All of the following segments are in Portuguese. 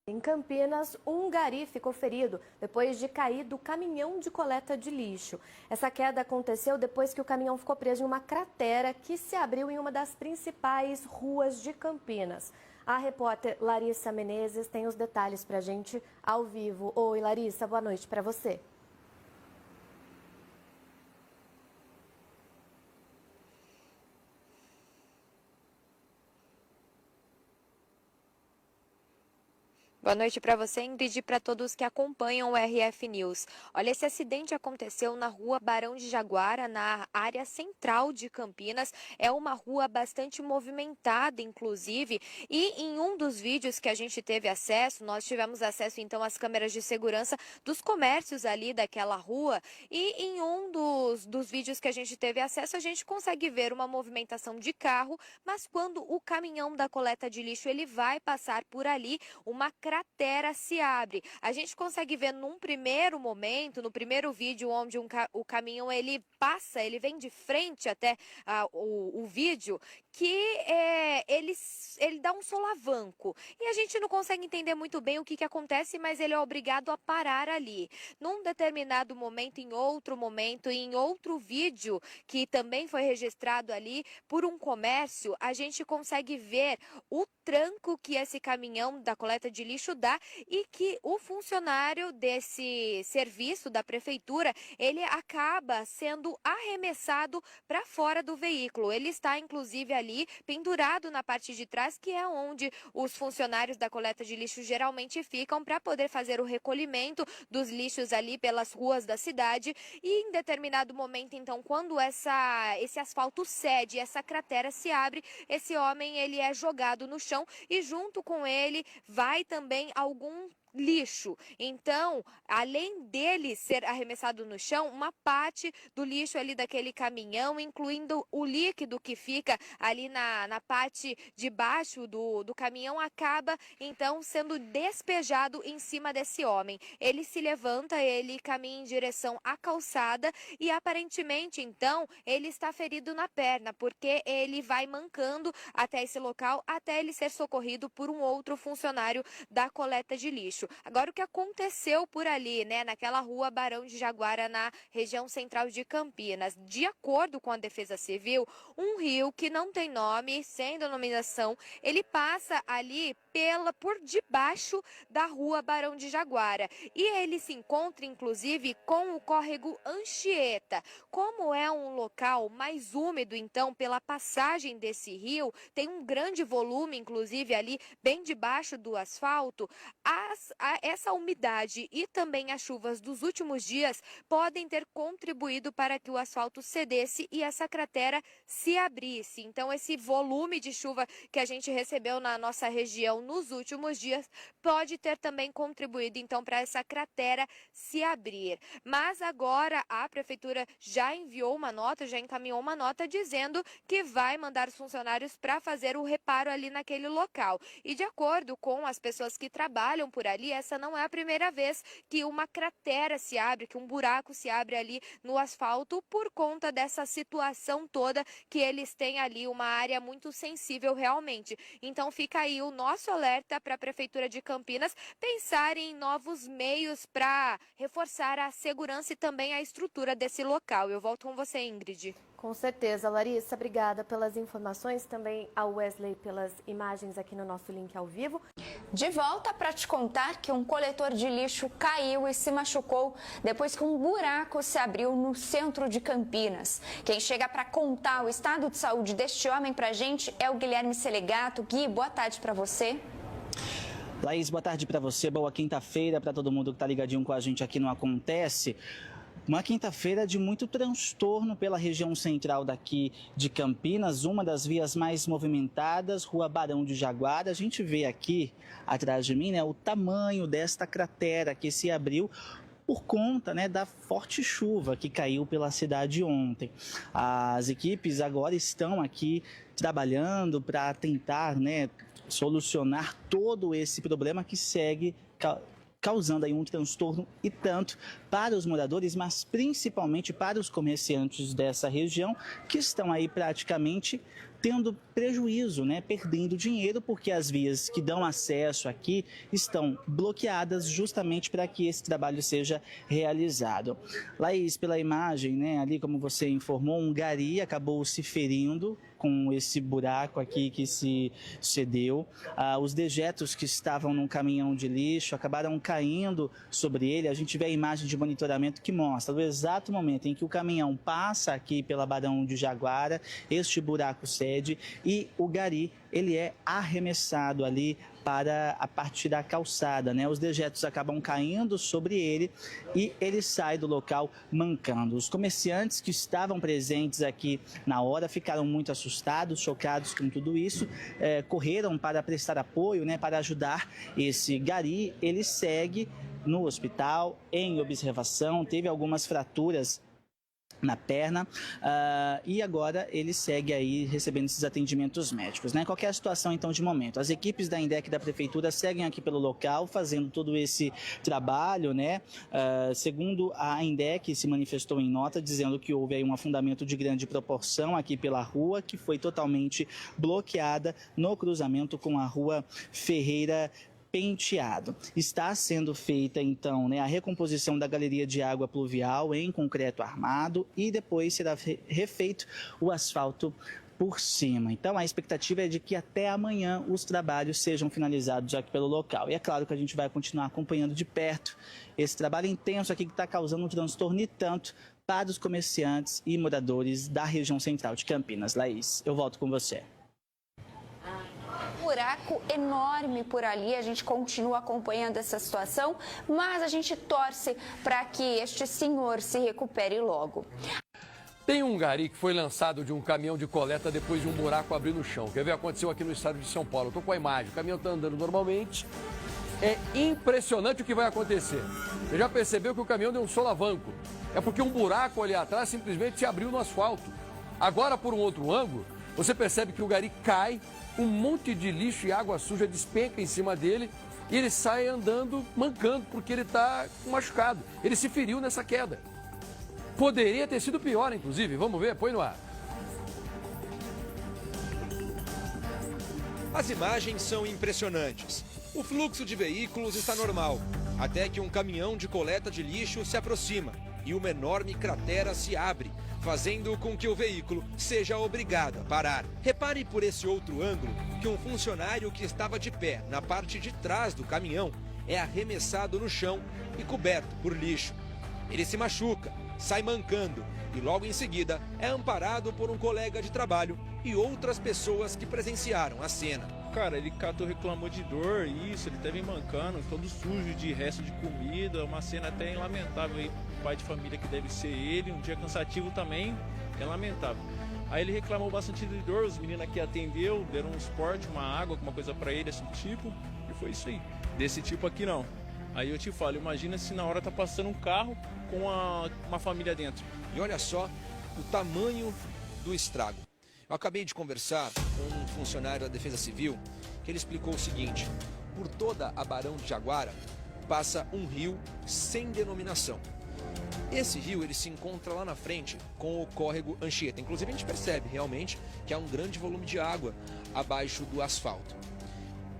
Em Campinas, um gari ficou ferido depois de cair do caminhão de coleta de lixo. Essa queda aconteceu depois que o caminhão ficou preso em uma cratera que se abriu em uma das principais ruas de Campinas. A repórter Larissa Menezes tem os detalhes para a gente ao vivo. Oi, Larissa, boa noite para você. Boa noite para você, Ingrid, e para todos que acompanham o RF News. Olha, esse acidente aconteceu na rua Barão de Jaguara, na área central de Campinas. É uma rua bastante movimentada, inclusive, e em um dos vídeos que a gente teve acesso, nós tivemos acesso então às câmeras de segurança dos comércios ali daquela rua, e em um dos vídeos que a gente teve acesso, a gente consegue ver uma movimentação de carro, mas quando o caminhão da coleta de lixo ele vai passar por ali, uma cratera se abre. A gente consegue ver num primeiro momento, no primeiro vídeo, onde o caminhão ele passa, ele vem de frente até o vídeo, que ele dá um solavanco. E a gente não consegue entender muito bem o que acontece, mas ele é obrigado a parar ali. Num determinado momento, em outro vídeo, que também foi registrado ali por um comércio, a gente consegue ver o tranco que esse caminhão da coleta de lixo dá e que o funcionário desse serviço da prefeitura, ele acaba sendo arremessado para fora do veículo. Ele está, inclusive, ali pendurado na parte de trás, que é onde os funcionários da coleta de lixo geralmente ficam para poder fazer o recolhimento dos lixos ali pelas ruas da cidade. E em determinado momento, então, quando esse asfalto cede, essa cratera se abre, esse homem ele é jogado no chão e junto com ele vai também algum lixo. Então, além dele ser arremessado no chão, uma parte do lixo ali daquele caminhão, incluindo o líquido que fica ali na parte de baixo do caminhão, acaba então sendo despejado em cima desse homem. Ele se levanta, ele caminha em direção à calçada e aparentemente então ele está ferido na perna, porque ele vai mancando até esse local, até ele ser socorrido por um outro funcionário da coleta de lixo. Agora, o que aconteceu por ali, né, naquela rua Barão de Jaguara, na região central de Campinas? De acordo com a Defesa Civil, um rio que não tem nome, sem denominação, ele passa ali por debaixo da rua Barão de Jaguara. E ele se encontra, inclusive, com o córrego Anchieta. Como é um local mais úmido, então, pela passagem desse rio, tem um grande volume, inclusive, ali bem debaixo do asfalto, essa umidade e também as chuvas dos últimos dias podem ter contribuído para que o asfalto cedesse e essa cratera se abrisse. Então, esse volume de chuva que a gente recebeu na nossa região nos últimos dias pode ter também contribuído então para essa cratera se abrir. Mas agora a prefeitura já enviou uma nota, já encaminhou uma nota dizendo que vai mandar os funcionários para fazer o reparo ali naquele local. E de acordo com as pessoas que trabalham por ali, essa não é a primeira vez que uma cratera se abre, que um buraco se abre ali no asfalto por conta dessa situação toda que eles têm ali, uma área muito sensível realmente. Então fica aí o nosso alerta para a Prefeitura de Campinas pensar em novos meios para reforçar a segurança e também a estrutura desse local. Eu volto com você, Ingrid. Com certeza, Larissa, obrigada pelas informações, também a Wesley pelas imagens aqui no nosso link ao vivo. De volta para te contar que um coletor de lixo caiu e se machucou depois que um buraco se abriu no centro de Campinas. Quem chega para contar o estado de saúde deste homem para a gente é o Guilherme Selegato. Gui, boa tarde para você. Laís, boa tarde para você, boa quinta-feira para todo mundo que está ligadinho com a gente aqui no Acontece. Uma quinta-feira de muito transtorno pela região central daqui de Campinas, uma das vias mais movimentadas, Rua Barão de Jaguara. A gente vê aqui atrás de mim, né, o tamanho desta cratera que se abriu por conta, né, da forte chuva que caiu pela cidade ontem. As equipes agora estão aqui trabalhando para tentar, né, solucionar todo esse problema que segue causando aí um transtorno e tanto para os moradores, mas principalmente para os comerciantes dessa região, que estão aí praticamente tendo prejuízo, né? Perdendo dinheiro, porque as vias que dão acesso aqui estão bloqueadas justamente para que esse trabalho seja realizado. Laís, pela imagem, né, ali como você informou, um gari acabou se ferindo com esse buraco aqui que se cedeu. Os dejetos que estavam num caminhão de lixo acabaram caindo sobre ele. A gente vê a imagem de monitoramento que mostra no exato momento em que o caminhão passa aqui pela Barão de Jaguara, este buraco cede e o gari, ele é arremessado ali para a parte da calçada, né? Os dejetos acabam caindo sobre ele e ele sai do local mancando. Os comerciantes que estavam presentes aqui na hora ficaram muito assustados, chocados com tudo isso, correram para prestar apoio, né? Para ajudar esse gari. Ele segue no hospital, em observação, teve algumas fraturas na perna e agora ele segue aí recebendo esses atendimentos médicos, né? Qual que é a situação então de momento? As equipes da INDEC e da Prefeitura seguem aqui pelo local fazendo todo esse trabalho, né? Segundo a INDEC se manifestou em nota dizendo que houve aí um afundamento de grande proporção aqui pela rua, que foi totalmente bloqueada no cruzamento com a rua Ferreira Penteado. Está sendo feita, então, né, a recomposição da galeria de água pluvial em concreto armado e depois será refeito o asfalto por cima. Então, a expectativa é de que até amanhã os trabalhos sejam finalizados aqui pelo local. E é claro que a gente vai continuar acompanhando de perto esse trabalho intenso aqui que está causando um transtorno e tanto para os comerciantes e moradores da região central de Campinas. Laís, eu volto com você. Buraco enorme por ali, a gente continua acompanhando essa situação, mas a gente torce para que este senhor se recupere logo. Tem um gari que foi lançado de um caminhão de coleta depois de um buraco abrir no chão. Quer ver? Aconteceu aqui no estado de São Paulo. Estou com a imagem, o caminhão está andando normalmente. É impressionante o que vai acontecer. Você já percebeu que o caminhão deu um solavanco? É porque um buraco ali atrás simplesmente se abriu no asfalto. Agora, por um outro ângulo, você percebe que o gari cai, um monte de lixo e água suja despenca em cima dele e ele sai andando mancando porque ele está machucado. Ele se feriu nessa queda. Poderia ter sido pior, inclusive. Vamos ver, põe no ar. As imagens são impressionantes. O fluxo de veículos está normal, até que um caminhão de coleta de lixo se aproxima e uma enorme cratera se abre, fazendo com que o veículo seja obrigado a parar. Repare por esse outro ângulo que um funcionário que estava de pé na parte de trás do caminhão é arremessado no chão e coberto por lixo. Ele se machuca, sai mancando e logo em seguida é amparado por um colega de trabalho e outras pessoas que presenciaram a cena. Cara, ele catou, reclamou de dor, isso, ele teve mancando, todo sujo de resto de comida, uma cena até lamentável aí, pai de família que deve ser ele, um dia cansativo também, é lamentável. Aí ele reclamou bastante de dor, os meninos aqui atendeu, deram um esporte, uma água, alguma coisa pra ele, assim, tipo, e foi isso aí. Desse tipo aqui não. Aí eu te falo, imagina se na hora tá passando um carro com uma família dentro. E olha só o tamanho do estrago. Eu acabei de conversar com um funcionário da Defesa Civil que ele explicou o seguinte: por toda a Barão de Jaguara passa um rio sem denominação. Esse rio ele se encontra lá na frente com o córrego Anchieta. Inclusive a gente percebe realmente que há um grande volume de água abaixo do asfalto.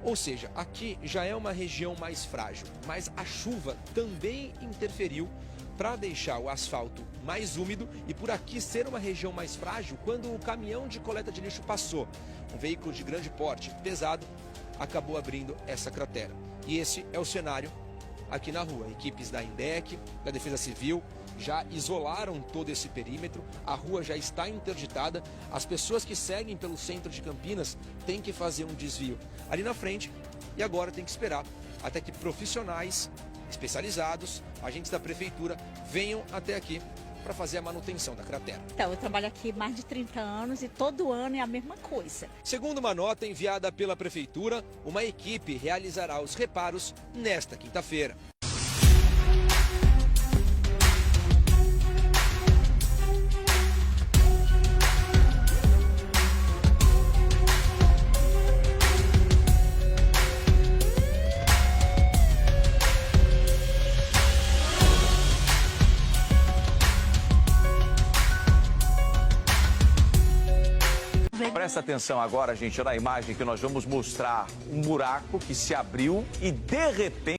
Ou seja, aqui já é uma região mais frágil, mas a chuva também interferiu para deixar o asfalto mais úmido e por aqui ser uma região mais frágil, quando o caminhão de coleta de lixo passou, um veículo de grande porte, pesado, acabou abrindo essa cratera. E esse é o cenário aqui na rua. Equipes da INDEC, da Defesa Civil, já isolaram todo esse perímetro, a rua já está interditada, as pessoas que seguem pelo centro de Campinas têm que fazer um desvio ali na frente e agora tem que esperar até que profissionais especializados, agentes da prefeitura, venham até aqui para fazer a manutenção da cratera. Então, eu trabalho aqui há mais de 30 anos e todo ano é a mesma coisa. Segundo uma nota enviada pela prefeitura, uma equipe realizará os reparos nesta quinta-feira. Presta atenção agora, gente, na imagem que nós vamos mostrar um buraco que se abriu e, de repente,